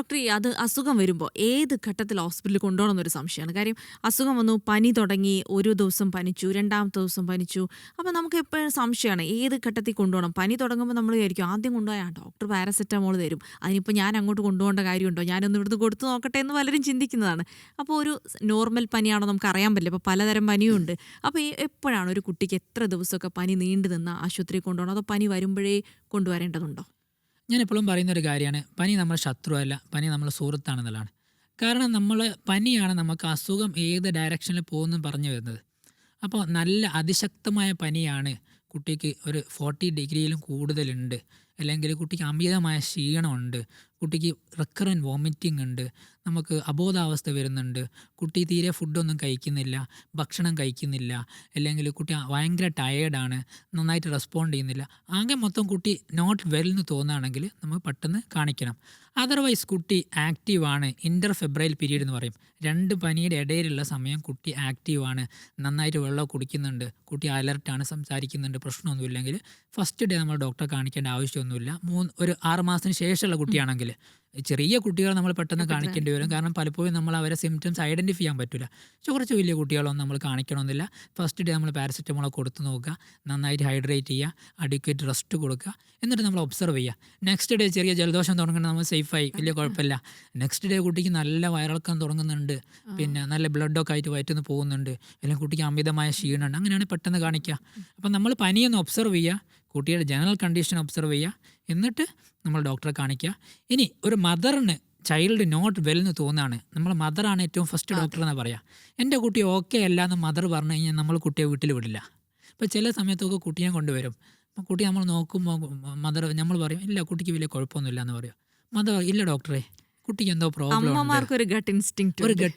Doctor അത് അസുഖം വരുമ്പോൾ ഏത് ഘട്ടത്തിൽ ഹോസ്പിറ്റലിൽ കൊണ്ടുപോകണം എന്നൊരു സംശയമാണ്. കാര്യം അസുഖം വന്നു, പനി തുടങ്ങി, ഒരു ദിവസം പനിച്ചു, രണ്ടാമത്തെ ദിവസം പനിച്ചു. അപ്പോൾ നമുക്ക് എപ്പോഴും സംശയമാണ് ഏത് ഘട്ടത്തിൽ കൊണ്ടുപോകണം. പനി തുടങ്ങുമ്പോൾ നമ്മൾ വിചാരിക്കും ആദ്യം കൊണ്ടുപോയാൽ ഡോക്ടർ പാരസെറ്റമോൾ തരും, അതിനിപ്പോൾ ഞാൻ അങ്ങോട്ട് കൊണ്ടുപോകേണ്ട കാര്യമുണ്ടോ, ഞാനൊന്ന് ഇവിടുന്ന് കൊടുത്തു നോക്കട്ടെ എന്ന് പലരും ചിന്തിക്കുന്നതാണ്. അപ്പോൾ ഒരു നോർമൽ പനിയാണോ നമുക്ക് അറിയാൻ പറ്റില്ല, ഇപ്പോൾ പലതരം പനിയുണ്ട്. അപ്പോൾ എപ്പോഴാണ് ഒരു കുട്ടിക്ക് എത്ര ദിവസമൊക്കെ പനി നീണ്ടു നിന്ന് ആശുപത്രിയിൽ കൊണ്ടുപോകണം, അതോ പനി വരുമ്പോഴേ കൊണ്ടുവരേണ്ടതുണ്ടോ? ഞാൻ എപ്പോഴും പറയുന്നൊരു കാര്യമാണ്, പനി നമ്മൾ ശത്രുവല്ല, പനി നമ്മൾ സുഹൃത്താണെന്നുള്ളതാണ്. കാരണം പനിയാണ് നമുക്ക് അസുഖം ഏത് ഡയറക്ഷനിൽ പോകുന്നു പറഞ്ഞു വരുന്നത്. അപ്പോൾ നല്ല അതിശക്തമായ പനിയാണ്, കുട്ടിക്ക് ഒരു 40 ഡിഗ്രിയിലും കൂടുതലുണ്ട്, അല്ലെങ്കിൽ കുട്ടിക്ക് അമിതമായ ക്ഷീണമുണ്ട്, കുട്ടിക്ക് റിക്കറൻറ്റ് വോമിറ്റിംഗ് ഉണ്ട്, നമുക്ക് അബോധാവസ്ഥ വരുന്നുണ്ട്, കുട്ടി തീരെ ഫുഡൊന്നും കഴിക്കുന്നില്ല, ഭക്ഷണം കഴിക്കുന്നില്ല, അല്ലെങ്കിൽ കുട്ടി ഭയങ്കര ടയേർഡാണ്, നന്നായിട്ട് റെസ്പോണ്ട് ചെയ്യുന്നില്ല, ആകെ മൊത്തം കുട്ടി നോട്ട് വെൽ എന്ന് തോന്നുകയാണെങ്കിൽ നമ്മൾ പെട്ടെന്ന് കാണിക്കണം. അതർവൈസ് കുട്ടി ആക്റ്റീവാണ്, ഇൻ്റർഫെബ്രൈൽ പീരീഡ് എന്ന് പറയും, 2 പനിയുടെ ഇടയിലുള്ള സമയം കുട്ടി ആക്റ്റീവാണ്, നന്നായിട്ട് വെള്ളം കുടിക്കുന്നുണ്ട്, കുട്ടി അലർട്ടാണ്, സംസാരിക്കുന്നുണ്ട്, പ്രശ്നമൊന്നുമില്ലെങ്കിൽ ഫസ്റ്റ് ഡേ നമ്മൾ ഡോക്ടറെ കാണിക്കേണ്ട ആവശ്യമൊന്നുമില്ല. ഒരു 6 മാസത്തിന് ശേഷമുള്ള കുട്ടിയാണെങ്കിൽ, ചെറിയ കുട്ടികൾ നമ്മൾ പെട്ടെന്ന് കാണിക്കേണ്ടി വരും. കാരണം പലപ്പോഴും നമ്മൾ അവരെ സിംറ്റംസ് ഐഡൻറ്റിഫൈ ചെയ്യാൻ പറ്റില്ല. കുറച്ച് വലിയ കുട്ടികളൊന്നും നമ്മൾ കാണിക്കണമെന്നില്ല. ഫസ്റ്റ് ഡേ നമ്മൾ പാരസെറ്റമോൾ കൊടുത്ത് നോക്കുക, നന്നായിട്ട് ഹൈഡ്രേറ്റ് ചെയ്യുക, അഡിക്വേറ്റ് റെസ്റ്റ് കൊടുക്കുക, എന്നിട്ട് നമ്മൾ ഒബ്സർവ് ചെയ്യുക. നെക്സ്റ്റ് ഡേ ചെറിയ ജലദോഷം തുടങ്ങുന്നത് നമ്മൾ സേഫായി, വലിയ കുഴപ്പമില്ല. നെക്സ്റ്റ് ഡേ കുട്ടിക്ക് നല്ല വയറിളക്കം തുടങ്ങുന്നുണ്ട്, പിന്നെ നല്ല ബ്ലഡൊക്കെ ആയിട്ട് വയറ്റുന്ന് പോകുന്നുണ്ട്, അല്ലെങ്കിൽ കുട്ടിക്ക് അമിതമായ ക്ഷീണമുണ്ട്, അങ്ങനെയാണ് പെട്ടെന്ന് കാണിക്കുക. അപ്പം നമ്മൾ പനിയൊന്ന് ഒബ്സർവ് ചെയ്യുക, കുട്ടിയുടെ ജനറൽ കണ്ടീഷൻ ഒബ്സർവ് ചെയ്യുക, എന്നിട്ട് നമ്മൾ ഡോക്ടറെ കാണിക്കുക. ഇനി ഒരു മദറിന് ചൈൽഡ് നോട്ട് വെൽ എന്ന് തോന്നുകയാണ്, നമ്മൾ മദറാണ് ഏറ്റവും ഫസ്റ്റ് ഡോക്ടർ എന്ന് പറയാം. എൻ്റെ കുട്ടി ഓക്കെ അല്ല എന്ന് മദർ പറഞ്ഞു കഴിഞ്ഞാൽ നമ്മൾ കുട്ടിയെ വീട്ടിൽ വിടില്ല. അപ്പോൾ ചില സമയത്തൊക്കെ കുട്ടിയെ കൊണ്ടുവരും. അപ്പോൾ കുട്ടി നമ്മൾ നോക്കുമ്പോൾ മദർ നമ്മൾ പറയും ഇല്ല കുട്ടിക്ക് വലിയ കുഴപ്പമൊന്നുമില്ല എന്ന് പറയും. മദർ ഇല്ല ഡോക്ടറെ, കുട്ടിക്ക് എന്തോ പ്രോബ്ലം ഉണ്ട്, ഒരു ഗട്ട്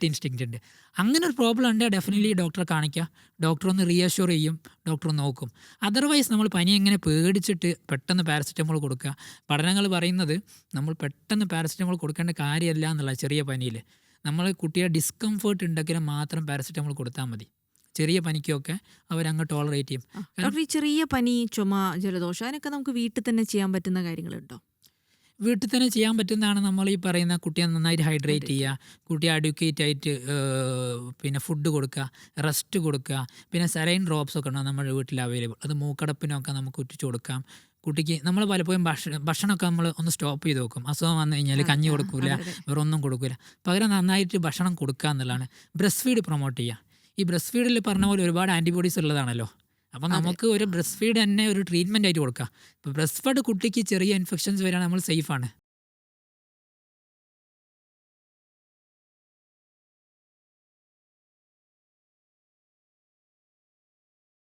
ഇൻസ്റ്റിങ്ക്റ്റ് ഉണ്ട്. അങ്ങനെ ഒരു പ്രോബ്ലം ഉണ്ടെങ്കിൽ ഡെഫിനറ്റ്ലി ഡോക്ടറെ കാണിക്കുക. ഡോക്ടർ ഒന്ന് റീഅഷ്യൂർ ചെയ്യും, ഡോക്ടർ നോക്കും. അതർവൈസ് നമ്മൾ പനി എങ്ങനെ പേടിച്ചിട്ട് പെട്ടെന്ന് പാരസെറ്റമോൾ കൊടുക്കുക. പഠനങ്ങൾ പറയുന്നത് നമ്മൾ പെട്ടെന്ന് പാരസെറ്റമോൾ കൊടുക്കേണ്ട കാര്യമല്ല എന്നുള്ള. ചെറിയ പനിയിൽ നമ്മൾ കുട്ടിയെ ഡിസ്കംഫേർട്ട് ഉണ്ടെങ്കിൽ മാത്രം പാരസെറ്റമോൾ കൊടുത്താൽ മതി. ചെറിയ പനിക്കൊക്കെ അവരങ്ങ് ടോളറേറ്റ് ചെയ്യും. ഡോക്ടർ, ഈ ചെറിയ പനി, ചുമ, ജലദോഷം അതിനൊക്കെ നമുക്ക് വീട്ടിൽ തന്നെ ചെയ്യാൻ പറ്റുന്ന കാര്യങ്ങളുണ്ടോ? വീട്ടിൽ തന്നെ ചെയ്യാൻ പറ്റുന്നതാണ് നമ്മൾ ഈ പറയുന്ന കുട്ടിയെ നന്നായിട്ട് ഹൈഡ്രേറ്റ് ചെയ്യുക, കുട്ടിയെ അഡ്യൂക്കേറ്റ് ആയിട്ട് പിന്നെ ഫുഡ് കൊടുക്കുക, റെസ്റ്റ് കൊടുക്കുക. പിന്നെ സെലൈൻ ഡ്രോപ്സ് ഒക്കെ ഉണ്ടാകും നമ്മുടെ വീട്ടിൽ അവൈലബിൾ, അത് മൂക്കടപ്പിനൊക്കെ നമുക്ക് ഉറ്റിച്ച് കൊടുക്കാം. കുട്ടിക്ക് നമ്മൾ പലപ്പോഴും ഭക്ഷണമൊക്കെ നമ്മൾ ഒന്ന് സ്റ്റോപ്പ് ചെയ്ത് വെക്കും. അസുഖം വന്നു കഴിഞ്ഞാൽ കഞ്ഞി കൊടുക്കില്ല, വേറെ ഒന്നും കൊടുക്കില്ല, പകരം നന്നായിട്ട് ഭക്ഷണം കൊടുക്കുക എന്നുള്ളതാണ്. ബ്രസ്റ്റ് ഫീഡ് പ്രൊമോട്ട് ചെയ്യുക. ഈ ബ്രസ്റ്റ് ഫീഡിൽ പറഞ്ഞ പോലെ ഒരുപാട് ആൻറ്റിബോഡീസ് ഉള്ളതാണല്ലോ. അപ്പം നമുക്ക് ഒരു ബ്രസ്റ്റ് ഫീഡ് തന്നെ ഒരു ട്രീറ്റ്മെൻ്റ് ആയിട്ട് കൊടുക്കാം. ഇപ്പോൾ ബ്രസ്റ്റ് ഫീഡ് കുട്ടിക്ക് ചെറിയ ഇൻഫെക്ഷൻസ് വരികയാണെങ്കിൽ നമ്മൾ സേഫാണ്.